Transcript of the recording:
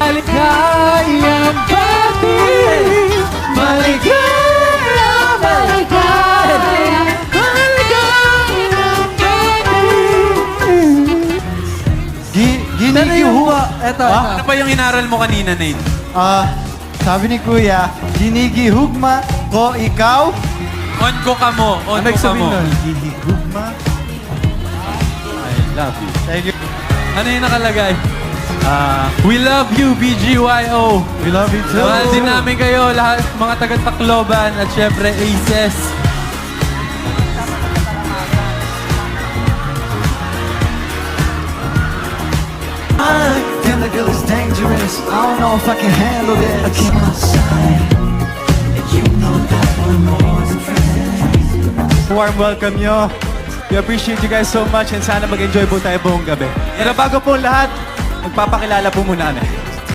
Maligayang gabi. Maligayang, maligayang, maligayang gabi. Ginigihugma. Eto. Ano pa yung inaral mo kanina, Nate? Sabi ni Kuya, ginigihugma ko ikaw. On ko ka mo. On ko ka mo. Ginigihugma. I love you. Thank you. Ano yung nakalagay? We love you, BGYO. We love you too. Mahal din namin kayo, lahat mga taga-Tacloban at syempre Aces. Chemical is dangerous. I don't know if I can handle this. I came outside. And you know that we're more than friends. Warm welcome nyo. We appreciate you guys so much and sana mag-enjoy po tayo buong gabi. Pero bago po lahat, magpapakilala po muna kami.